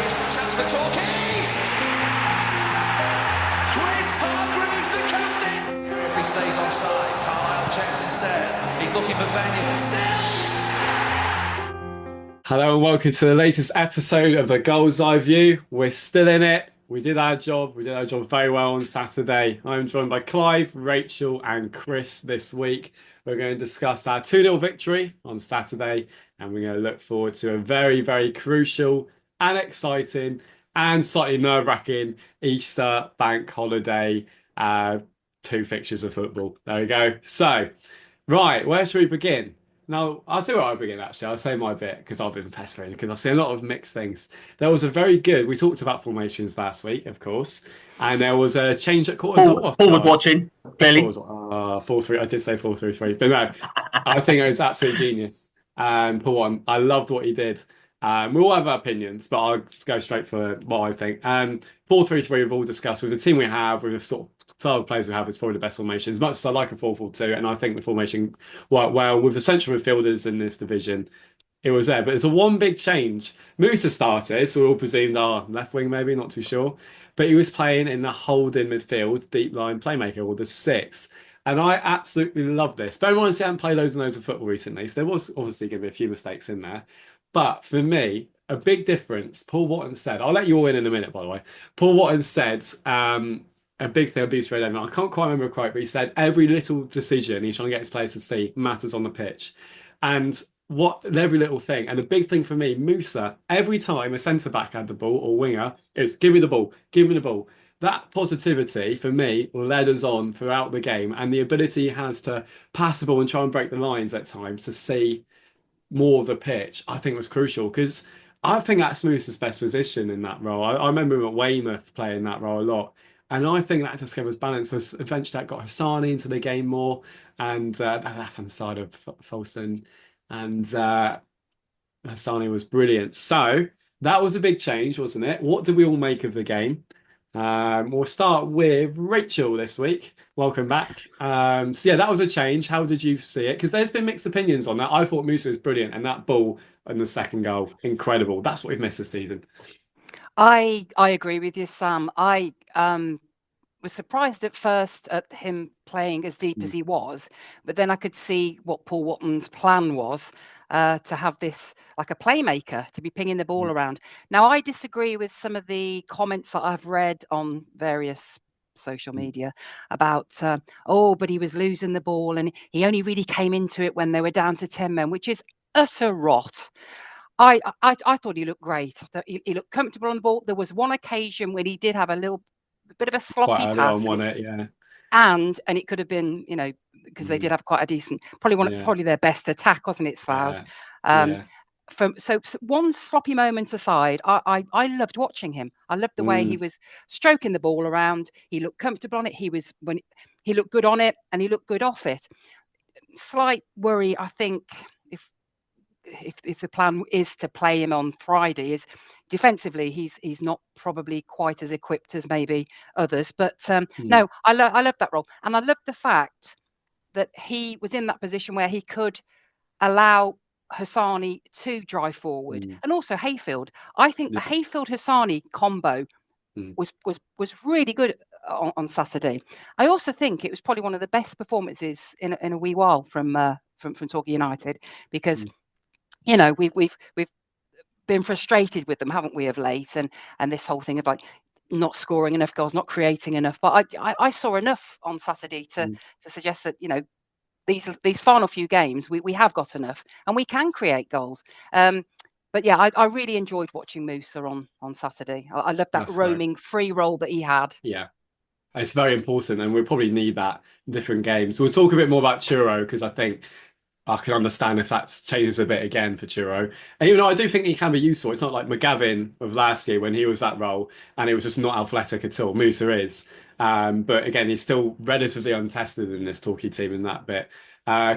Chance for Torquay. Chris Hargreaves, the captain. If he stays offside, Carlisle checks instead. He's looking for Ben Sells. Hello and welcome to the latest episode of the Gull'S Eye View. We're still in it. We did our job. We did our job very well on Saturday. I'm joined by Clive, Rachel, and Chris this week. We're going to discuss our 2-0 victory on Saturday, and we're going to look forward to a very, very crucial and exciting and slightly nerve-wracking Easter bank holiday. Two fixtures of football. There we go. So, right, where should we begin? Now, I'll tell you where I begin, actually. I'll say my bit because I've been pestering because I've seen a lot of mixed things. There was a very good, we talked about formations last week, of course, and there was a change at quarters off. Forward watching, clearly. 4-3, I did say 4-3-3, but no, I think it was absolute genius. Paul, I loved what he did. We all have our opinions, but I'll go straight for what I think. 4-3-3 we've all discussed with the team we have, with the sort of style of players we have, is probably the best formation. As much as I like a 4-4-2, and I think the formation worked well with the central midfielders in this division, it was there. But it's a one big change. Musa started, so we all presumed left wing maybe, not too sure. But he was playing in the holding midfield, deep line playmaker, or the 6. And I absolutely love this. Bear in mind, he hadn't played loads and loads of football recently, so there was obviously going to be a few mistakes in there. But for me, a big difference, Paul Watton said, I'll let you all in a minute, by the way. Paul Watton said, a big thing about Red Evan, I can't quite remember quite, but he said every little decision he's trying to get his players to see matters on the pitch. And every little thing. And the big thing for me, Musa, every time a centre-back had the ball or winger, is give me the ball, give me the ball. That positivity, for me, led us on throughout the game. And the ability he has to pass the ball and try and break the lines at times to see more of the pitch, I think was crucial, because I think that's Musa's best position in that role. I remember him at Weymouth playing that role a lot, and I think that just gave us balance. So eventually that got Hassani into the game more, and that left-hand side of Folston, and Hassani was brilliant. So that was a big change, wasn't it? What did we all make of the game? We'll start with Rachel this week. Welcome back. So yeah, that was a change. How did you see it? Because there's been mixed opinions on that. I thought Musa was brilliant, and that ball and the second goal, incredible. That's what we've missed this season. I agree with you, Sam. I was surprised at first at him playing as deep as he was, but then I could see what Paul Watton's plan was. To have this like a playmaker, to be pinging the ball around. Now, I disagree with some of the comments that I've read on various social media about, but he was losing the ball and he only really came into it when they were down to 10 men, which is utter rot. I thought he looked great. I thought he looked comfortable on the ball. There was one occasion when he did have a bit of a sloppy pass. And it could have been, because they did have quite a decent, probably their best attack, wasn't it, Sloughs? So one sloppy moment aside, I loved watching him. I loved the way he was stroking the ball around. He looked comfortable on it. He looked good on it, and he looked good off it. Slight worry, I think, if the plan is to play him on Friday, is defensively he's not probably quite as equipped as maybe others. But no, I love that role, and I love the fact that he was in that position where he could allow Hassani to drive forward, and also Hayfield. I think the Hayfield-Hassani combo was really good on Saturday. I also think it was probably one of the best performances in a wee while from Torquay United, because we've been frustrated with them, haven't we, of late, and this whole thing of like not scoring enough goals, not creating enough. But I saw enough on Saturday to suggest that these final few games we have got enough and we can create goals. But yeah, I really enjoyed watching Musa on Saturday. I loved that roaming free role that he had. Yeah, it's very important, and we'll probably need that in different games. We'll talk a bit more about Truro, because I think I can understand if that changes a bit again for Truro. And even though I do think he can be useful, it's not like McGavin of last year when he was that role and it was just not athletic at all. Musa is. But again, he's still relatively untested in this Torquay team in that bit.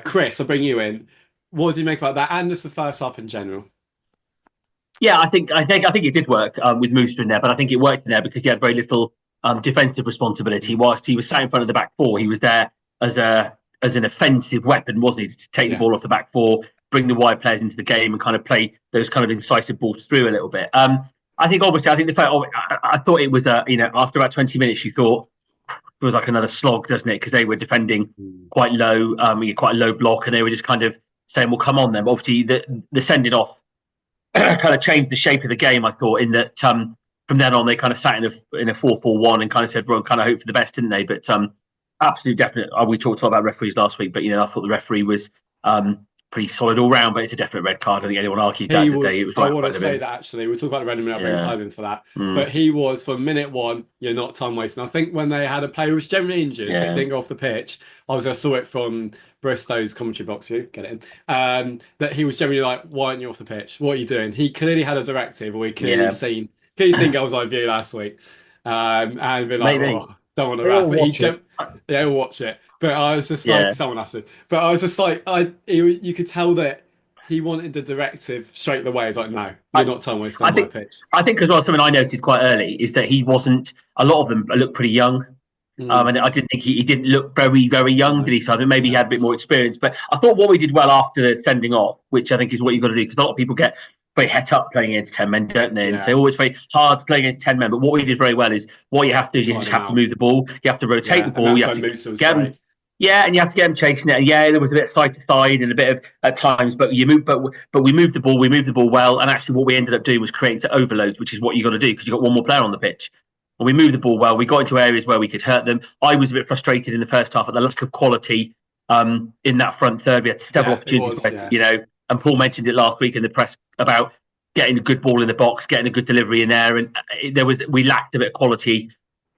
Chris, I'll bring you in. What do you make about that, and just the first half in general? Yeah, I think it did work with Musa in there, but I think it worked in there because he had very little defensive responsibility. Whilst he was sat in front of the back four, he was there as an offensive weapon, wasn't he? To take the ball off the back four, bring the wide players into the game, and kind of play those kind of incisive balls through a little bit. I think obviously, I think the fact I thought it was after about 20 minutes, you thought it was like another slog, doesn't it? Because they were defending quite low, quite a low block, and they were just kind of saying, "Well, come on then." But obviously, the sending off kind of changed the shape of the game. I thought in that from then on they kind of sat in a 4-4-1 and kind of said, "Well, kind of hope for the best," didn't they? But absolutely, definitely. We talked about referees last week, but I thought the referee was pretty solid all round. But it's a definite red card. I think anyone argued that today. It was right. I want to say that actually, we'll talk about the red and I'll bring Clive in for that. But he was from minute one. You're not time wasting. I think when they had a player who was generally injured, but didn't go off the pitch. I saw it from Bristow's commentary box. You get it in. That he was generally like, "Why aren't you off the pitch? What are you doing?" He clearly had a directive, or he clearly seen Goals Eye View last week, and been like, "Oh, don't want to wrap." We'll watch it. But I was just like, someone has to. But I was just like, you could tell that he wanted the directive straight away. He's like, "No, you're not time wasting on my pitch." I think as well, something I noted quite early is that he wasn't. A lot of them looked pretty young. And I didn't think he didn't look very, very young, did he? So I think maybe he had a bit more experience. But I thought what we did well after the sending off, which I think is what you've got to do, because a lot of people get very het up playing against 10 men, don't they? And so always very hard to play against 10 men. But what we did very well is what you have to do is you just have to move the ball. You have to rotate the ball. You have to get them. Yeah, and you have to get them chasing it. And there was a bit of side to side and a bit of at times, but we moved the ball. We moved the ball well. And actually, what we ended up doing was creating overloads, which is what you got to do because you got one more player on the pitch. And we moved the ball well. We got into areas where we could hurt them. I was a bit frustrated in the first half at the lack of quality in that front third. We had several opportunities, and Paul mentioned it last week in the press about getting a good ball in the box, getting a good delivery in there, and we lacked a bit of quality.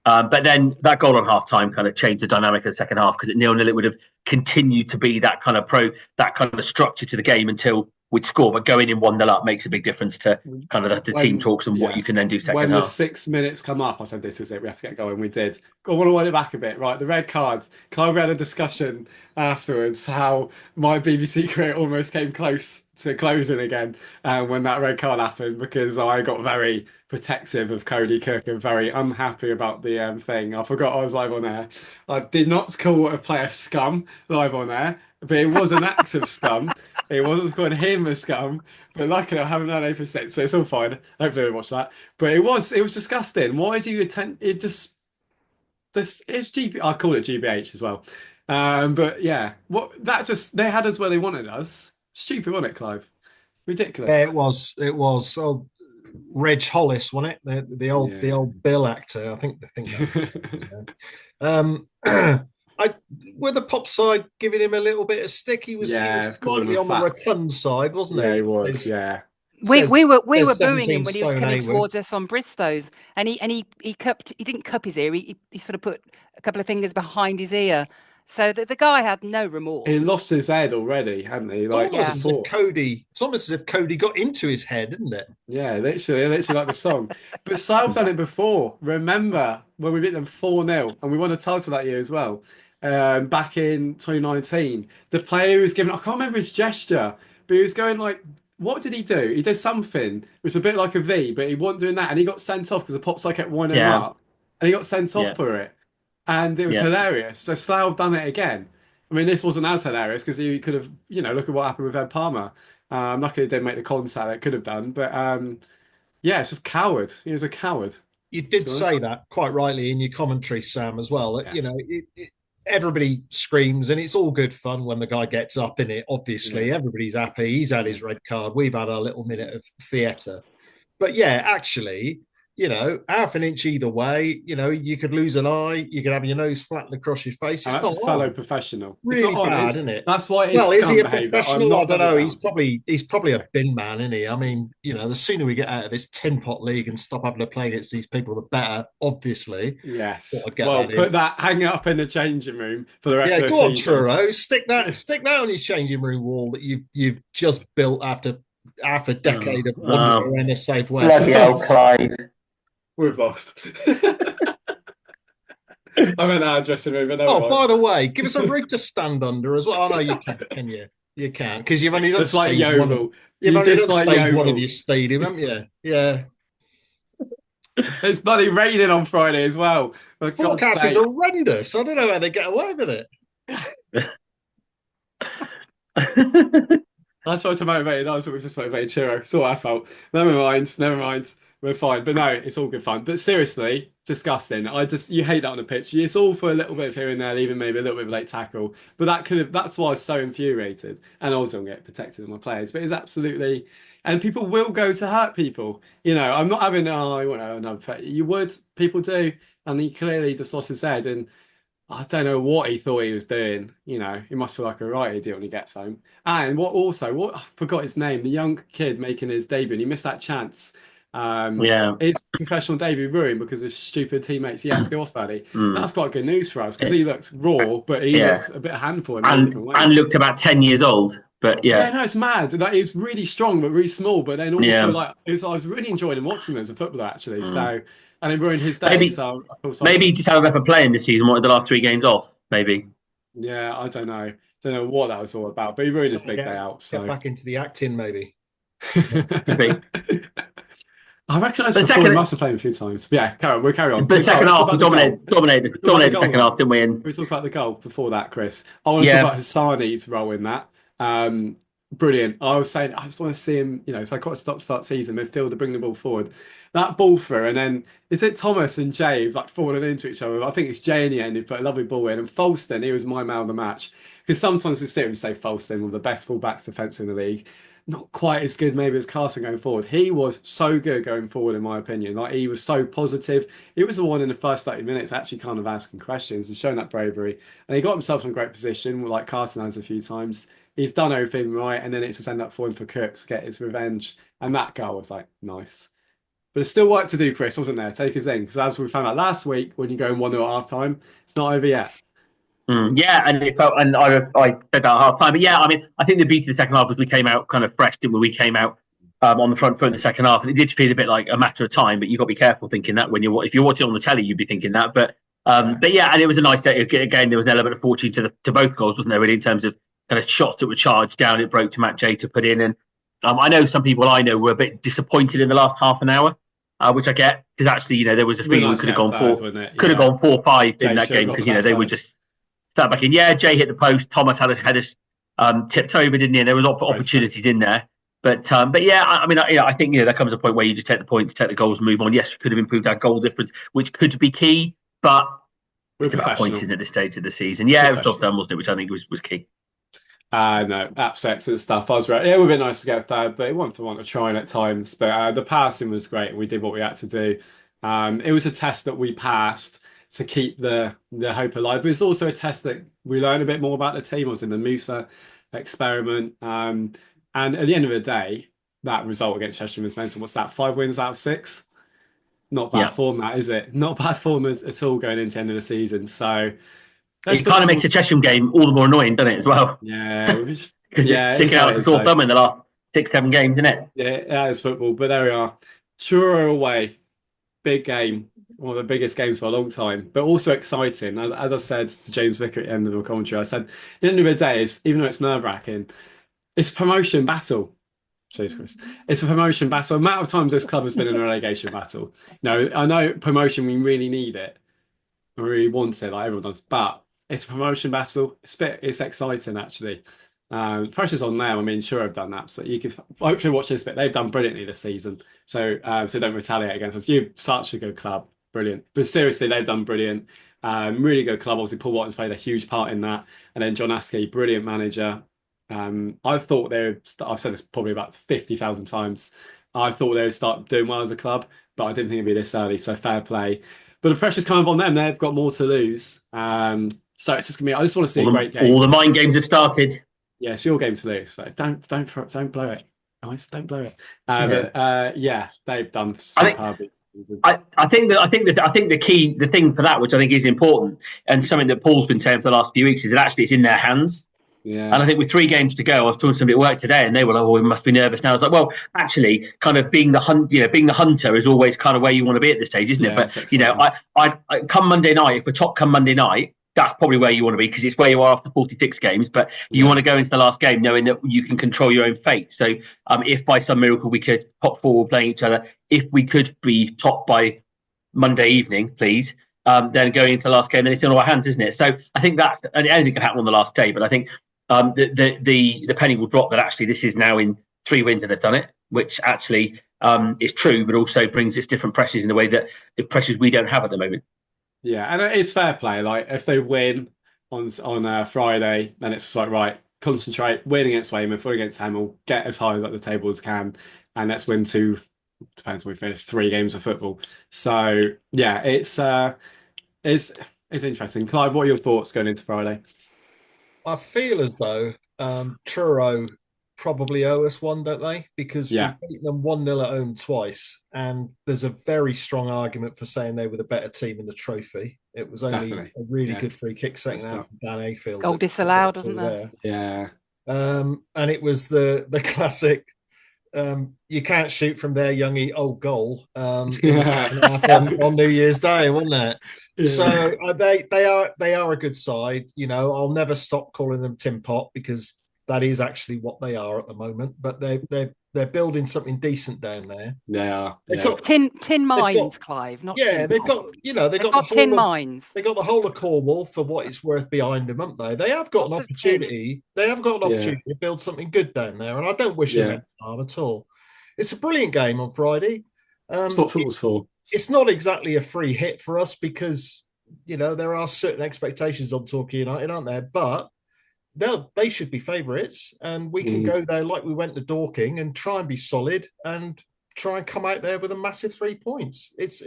But then that goal on half time kind of changed the dynamic of the second half because at 0-0 it would have continued to be that kind of structure to the game until we'd score. But going in 1-0 up makes a big difference to kind of the team talks and what you can then do second half. When the 6 minutes come up, I said, "This is it. We have to get going." We did. I want to wind it back a bit. Right, the red cards. Clive had a discussion afterwards how my BBC career almost came close to closing again when that red card happened because I got very protective of Cody Cook and very unhappy about the thing. I forgot I was live on air. I did not call a player scum live on air, but it was an act of scum. It wasn't calling him a scum, but luckily I haven't done anything since, so it's all fine. Hopefully we'll watch that. But it was disgusting. Why do you attend? It just it's GB. I call it GBH as well. But yeah, they had us where they wanted us. Stupid, wasn't it, Clive? Ridiculous. Yeah, it was. Oh, Reg Hollis, wasn't it? The old Bill actor. I think that. Were the pop side giving him a little bit of stick? He was slightly on the rotund side, wasn't he? Yeah, he was. Yeah. We were booing him when he was coming towards us on Bristow's, and he didn't cup his ear. He sort of put a couple of fingers behind his ear. So the guy had no remorse. He lost his head already, hadn't he? It's almost as if Cody got into his head, isn't it? Yeah, literally like the song. But Sale's done it before. Remember when we beat them 4-0 and we won a title that year as well, back in 2019. The player who was given, I can't remember his gesture, but he was going like, what did he do? He did something. It was a bit like a V, but he wasn't doing that. And he got sent off because the pop side kept winding him up. And he got sent off for it. And it was hilarious. So Slough done it again. I mean, this wasn't as hilarious because he could have, look at what happened with Ed Palmer. Luckily, he didn't make the contact that could have done. But it's just coward. He was a coward. You did say that quite rightly in your commentary, Sam, as well. That, everybody screams and it's all good fun when the guy gets up in it. Obviously, everybody's happy. He's had his red card. We've had our little minute of theatre. But actually, half an inch either way, you could lose an eye, you could have your nose flattened across your face. It's that's not a fellow professional. Really it's not bad, honest. Isn't it? That's why it's is he a behavior. professional? I don't know. He's probably a bin man, isn't he? I mean, the sooner we get out of this tin pot league and stop having to play against these people, the better, obviously. Yes. Well, hang it up in the changing room for the rest of the season. Yeah, go on, Truro. Stick that on your changing room wall that you've just built after half a decade of wandering around the southwest. Bloody hell, Clive. We've lost. I meant our dressing room. But by the way, give us a roof to stand under as well. Oh, no, you can't, can you? You can't, because you've only done stage one. You've only done stage one of your stadium, haven't you? Yeah. It's bloody raining on Friday as well. The forecast is horrendous. I don't know how they get away with it. That's why to motivate. That's what we just motivated Chiro. It's all our fault. Never mind. we're fine. But no, it's all good fun. But seriously, disgusting. You hate that on the pitch. It's all for a little bit of here and there, even maybe a little bit of late tackle. But that's why I was so infuriated. And also I'm getting protected of my players. But it's absolutely, and people will go to hurt people. I'm not having, another, you would, people do. And he clearly just lost his head. And I don't know what he thought he was doing. He must feel like a right idiot when he gets home. And I forgot his name, the young kid making his debut, and he missed that chance. His professional debut ruined because of stupid teammates. He had to go off early. That's quite good news for us because he looked raw, but he looks a bit of a handful and looked about 10 years old. But no, it's mad. Like, he was really strong but really small. But then also I was really enjoying him watching him as a footballer actually. So. And it ruined his day. Maybe he just had a playing this season, wanted the last 3 games off, maybe. Yeah, I don't know. Don't know what that was all about, but he ruined his big day out. So get back into the acting, maybe. I recognise we must have played him a few times. Yeah, we'll carry on. But the second half, we dominated the second half, didn't we? We talk about the goal before that, Chris. I want to talk about Hassani's role in that. Brilliant. I was saying, I just want to see him, so I got to start season, midfielder, bring the ball forward. That ball through, and then is it Thomas and Jay like falling into each other? I think it's Jay in the end who put a lovely ball in, and Falston, he was my man of the match. Because sometimes we sit here and say Falston, one of the best fullbacks defence in the league. Not quite as good maybe as Carson going forward. He was so good going forward, in my opinion. Like, he was so positive. He was the one in the first 30 minutes actually kind of asking questions and showing that bravery. And he got himself in a great position, like Carson has a few times. He's done everything right, and then it's just ended up falling for Cooks to get his revenge. And that goal was like, nice. But there's still work to do, Chris, wasn't there? Take us in. Because as we found out last week, when you go in 1-0 at half time, it's not over yet. And it felt, and I said that at half time. But yeah, I mean, I think the beauty of the second half was we came out kind of fresh, didn't we? We came out on the front foot in the second half, and it did feel a bit like a matter of time. But you've got to be careful thinking that if you're watching on the telly, you'd be thinking that. But yeah, and it was a nice day. Again, there was an element of fortune to both goals, wasn't there? Really, in terms of kind of shots that were charged down, it broke to Matt Jay to put in. And I know some people I know were a bit disappointed in the last half an hour. Which I get, because actually, there was a feeling we could have gone 4-5 in that game, because they were just start back in. Yeah, Jay hit the post. Thomas had a tipped over, didn't he? And there was opportunities in there. But yeah, I think there comes a point where you just take the points, take the goals, move on. Yes, we could have improved our goal difference, which could be key, but it's about points at this stage of the season. Yeah, it was job done, wasn't it? Which I think was key. No, absolutely excellent stuff. I was right. It would have been nice to get third, but it wasn't for want of trying at times. But the passing was great. We did what we had to do. It was a test that we passed to keep the hope alive. But it's also a test that we learned a bit more about the team. I was in the Musa experiment. And at the end of the day, that result against Cheshire was mental. What's that? 5 wins out of 6? Not bad form, that, is it? Not bad form at all going into the end of the season. So it kind of makes the Cheshire game all the more annoying, doesn't it, as well? Yeah. Because it's sticking out like a sore thumb in the last 6-7 games, isn't it? Yeah, that is football. But there we are. Truro away. Big game. One of the biggest games for a long time. But also exciting. As I said to James Vicker at the end of the commentary, I said, at the end of the day, even though it's nerve-wracking, it's a promotion battle. Cheers, Chris. It's a promotion battle. The amount of times this club has been in a relegation battle. I know promotion, we really need it. I really want it, like everyone does. But it's a promotion battle. It's exciting, actually. Pressure's on them. I mean, sure, I've done that. So you can hopefully watch this bit. They've done brilliantly this season. So don't retaliate against us. You're such a good club. Brilliant. But seriously, they've done brilliant. Really good club. Obviously, Paul Watten's played a huge part in that. And then John Askey, brilliant manager. I thought I've said this probably about 50,000 times. I thought they would start doing well as a club, but I didn't think it'd be this early. So fair play. But the pressure's kind of on them. They've got more to lose. So it's just gonna be. I just want to see a great game. All the mind games have started. Yeah, it's your game to lose. So don't blow it. Guys, don't blow it. But they've done superbly. I think the thing for that, which I think is important, and something that Paul's been saying for the last few weeks, is that actually it's in their hands. Yeah. And I think with 3 games to go, I was talking to somebody at work today, and they were like, "Oh, we must be nervous now." I was like, "Well, actually, kind of being the hunter is always kind of where you want to be at this stage, isn't it?" But I come Monday night, if we're top come Monday night, that's probably where you want to be, because it's where you are after 46 games. But you want to go into the last game knowing that you can control your own fate. So if by some miracle we could top 4 playing each other, if we could be top by Monday evening, please, then going into the last game, then it's in our hands, isn't it? So I think anything can happen on the last day. But I think the penny will drop that actually this is now in 3 wins and they've done it, which actually is true, but also brings its different pressures in a way that the pressures we don't have at the moment. Yeah, and it's fair play. Like if they win on Friday, then it's like, right, concentrate, win against Weymouth, win against Hemel, get as high as up the table as can, and let's win depends when we finish, 3 games of football. So yeah, it's interesting. Clive, what are your thoughts going into Friday? I feel as though Truro probably owe us one, don't they? Because we've beaten them 1-0 at home twice, and there's a very strong argument for saying they were the better team in the trophy. It was only a really good free kick second half from Dan Hayfield. Goal disallowed, wasn't there? Yeah. And it was the classic. You can't shoot from there, youngie. Oh, goal! In the second half on New Year's Day, wasn't it? Yeah. So they are a good side. You know, I'll never stop calling them Tin Pot because that is actually what they are at the moment. But they're building something decent down there. They are. They've got tin mines, Clive. Not they've got the tin mines. They got the whole of Cornwall for what it's worth behind them, haven't they? They have got an opportunity. They have got an opportunity to build something good down there, and I don't wish them harm at all. It's a brilliant game on Friday. It's what football's for. It's not exactly a free hit for us because there are certain expectations on Torquay United, aren't there? But they should be favourites, and we can go there like we went to Dorking and try and be solid and try and come out there with a massive 3 points. It's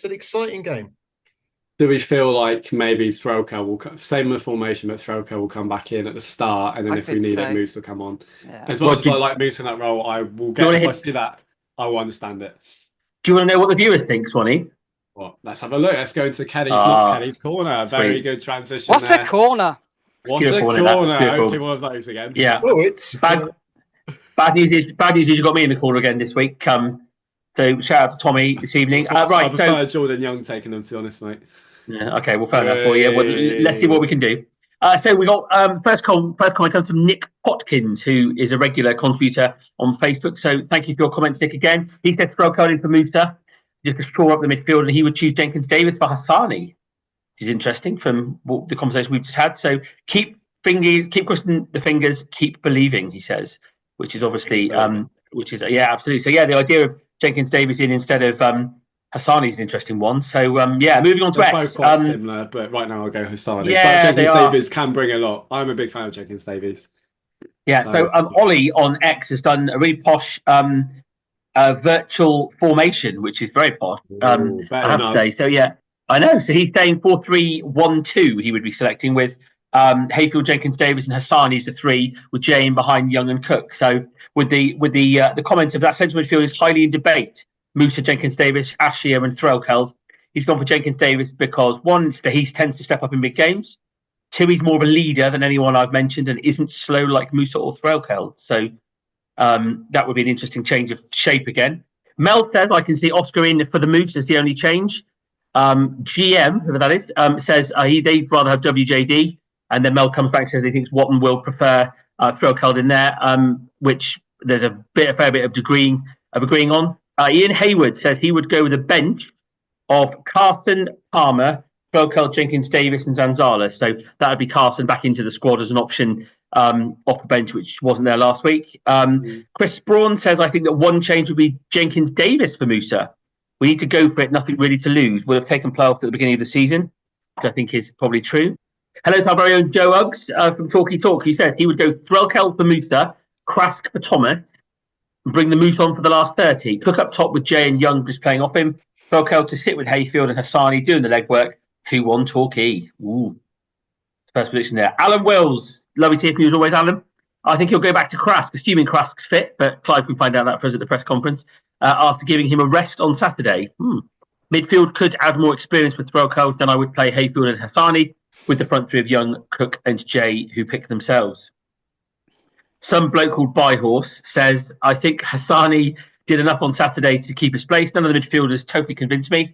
an exciting game. Do we feel like maybe Threlka will same with formation, but Threlka will come back in at the start, and then if we need it, Moose will come on. Yeah. As much as I like Moose in that role, I will get. If I see that, I will understand it. Do you want to know what the viewers think, Swanee? Well, let's have a look. Let's go into Kelly's corner. Very good transition. What's a corner? What's a corner? Hopefully one of those again. Yeah. Oh, it's bad news is you got me in the corner again this week. So shout out to Tommy this evening. I prefer Jordan Young taking them, to be honest, mate. Yeah, okay, well, fair enough for you. Well, let's see what we can do. So we got first comment comes from Nick Potkins, who is a regular contributor on Facebook. So thank you for your comments, Nick. Again, he said throw code in for Musa just to shore up the midfield, and he would choose Jenkins Davis for Hassani. Which is interesting from the conversation we've just had. So keep crossing the fingers, keep believing. He says, which is obviously absolutely. So the idea of Jenkins Davis in instead of Hassani is an interesting one. So moving on to They're X. Both quite similar, but right now I'll go Hassani. Yeah, but Jenkins Davis can bring a lot. I'm a big fan of Jenkins Davis. Yeah. So Ollie on X has done a really posh virtual formation, which is very posh. I have to say. So I know. So he's saying 4-3-1-2. He would be selecting with Hayfield, Jenkins Davis, and Hassani is the 3, with Jay in behind Young and Cook. So with the comment of that central midfield is highly in debate. Musa, Jenkins Davis, Ashia, and Threlkeld. He's gone for Jenkins Davis because one, he tends to step up in big games. 2, he's more of a leader than anyone I've mentioned and isn't slow like Musa or Threlkeld. So that would be an interesting change of shape again. Mel says I can see Oscar in for the Moose as the only change. GM, whoever that is, says they'd rather have WJD, and then Mel comes back and says he thinks Watton will prefer Threlkeld in there, which there's a fair bit of agreeing on. Ian Hayward says he would go with a bench of Carson, Palmer, Threlkeld, Jenkins, Davis, and Zanzala. So that would be Carson back into the squad as an option off the bench, which wasn't there last week. Chris Braun says I think that one change would be Jenkins Davis for Musa. We need to go for it, nothing really to lose. Would have taken playoff at the beginning of the season, which I think is probably true. Hello to our very own Joe Uggs from Talky Talk, who said he would go Threlkeld for Musa, Krask for Thomas, and bring the Moose on for the last 30. Cook up top with Jay and Young just playing off him. Threlkeld to sit with Hayfield and Hassani doing the legwork. 2-1 Torquay. Ooh. First prediction there. Alan Wills. Lovely to hear from you as always, Alan. I think he'll go back to Krask, assuming Krask's fit, but Clive can find out that for us at the press conference, after giving him a rest on Saturday. Midfield could add more experience with Threlkeld than I would play Hayfield and Hassani, with the front 3 of Young, Cook and Jay, who pick themselves. Some bloke called Byhorse says, I think Hassani did enough on Saturday to keep his place. None of the midfielders totally convinced me.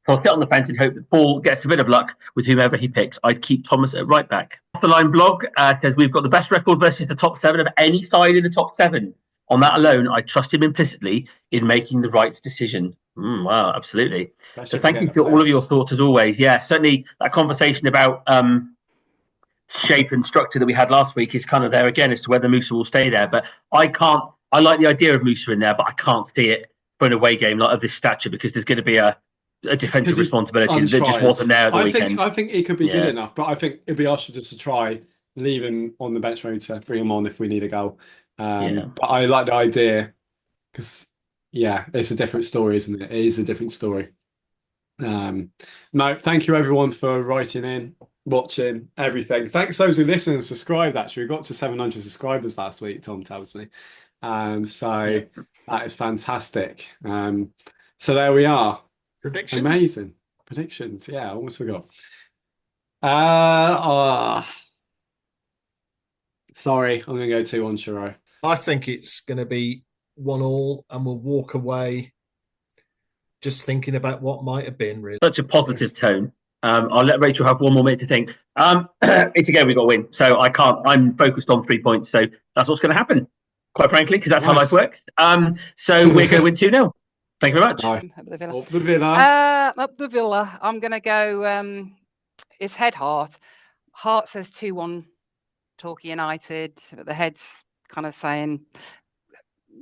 So I'll sit on the fence and hope that Paul gets a bit of luck with whomever he picks. I'd keep Thomas at right back. Off the Line blog says we've got the best record versus the top 7 of any side in the top 7. On that alone, I trust him implicitly in making the right decision. Wow, absolutely. So thank you for all of your thoughts as always. Yeah, certainly that conversation about shape and structure that we had last week is kind of there again as to whether Musa will stay there. But I can't I like the idea of Musa in there, but I can't see it for an away game like of this stature because there's going to be a defensive responsibility that just wasn't there at the weekend. I think he could be good enough, but I think it'd be us just to try leave him on the bench maybe to bring him on if we need a goal. But I like the idea because it's a different story, isn't it? It is a different story. No, thank you everyone for writing in, watching, everything. Thanks those who listen and subscribed. Actually, we got to 700 subscribers last week, Tom tells me. That is fantastic. So there we are. Predictions. Amazing predictions. Yeah, I almost forgot. Sorry, I'm gonna go 2-1 Truro. I think it's going to be 1-1, and we'll walk away just thinking about what might have been. Really, such a positive tone. I'll let Rachel have one more minute to think. It's again, we've got to win, so I can't. I'm focused on 3 points, so that's what's going to happen. Quite frankly, because that's how life works. So we're going to win 2-0. Thank you very much. Nice. Up the Villa. Up the Villa. Up the Villa. I'm going to go. It's heart. Heart says 2-1. Torquay United. But the head's kind of saying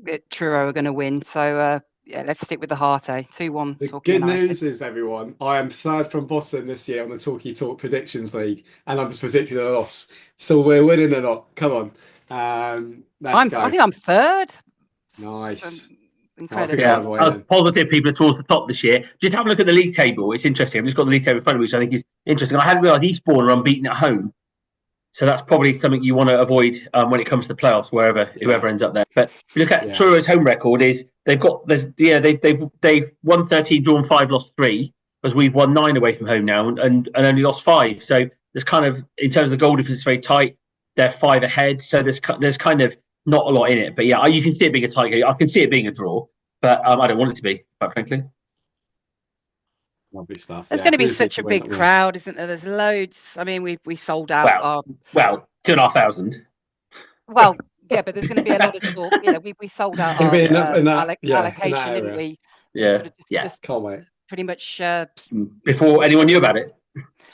that Truro are going to win. So let's stick with the heart. 2-1. The Torquay good United. news is, everyone, I am third from bottom this year on the Talkie Talk Predictions League, and I've just predicted a loss. So we're winning a lot. Come on. I think I'm third. Nice. Incredible. Yeah, positive people are towards the top this year. Just have a look at the league table. It's interesting. I've just got the league table in front of me, which I think is interesting. I hadn't realised Eastbourne are unbeaten at home. So that's probably something you want to avoid when it comes to the playoffs, whoever ends up there. But if you look at Truro's home record, is they've won 13, drawn 5, lost 3, whereas we've won 9 away from home now and only lost 5. So there's kind of, in terms of the goal difference, it's very tight. They're 5 ahead, so there's kind of not a lot in it. But yeah, you can see it being a tight game. I can see it being a draw, but I don't want it to be, quite frankly. Lovely stuff. There's going to be such a big crowd, isn't there? There's loads. I mean, we sold out. Well, 2,500. Well, yeah, but there's going to be a lot of talk. You know, we sold out our allocation, didn't we? Yeah, sort of just can't wait. Pretty much before anyone knew about it.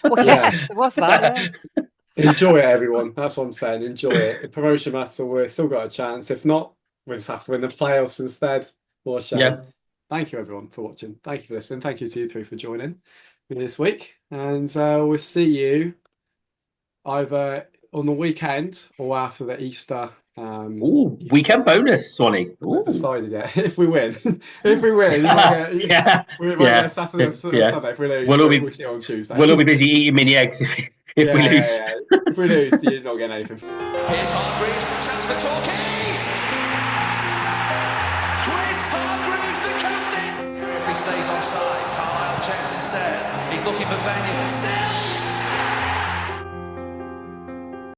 Well, there was that. Yeah. Enjoy it, everyone. That's what I'm saying. Enjoy it. If promotion matters, we've still got a chance. If not, we'll just have to win the playoffs instead. What a shame. Yeah. Thank you, everyone, for watching. Thank you for listening. Thank you to you three for joining me this week. And we'll see you either on the weekend or after the Easter. Weekend bonus, Swanee. Not decided yet. If we win, we might get Saturday or Sunday. If we lose, we'll see on Tuesday. We'll all be busy eating mini eggs if we lose. Yeah. If we lose, you're not getting anything. Here's Hargreaves, chance for Torquay. Chris Hargreaves, the captain. If he stays onside, Carlisle checks instead. He's looking for Benyon. Sells.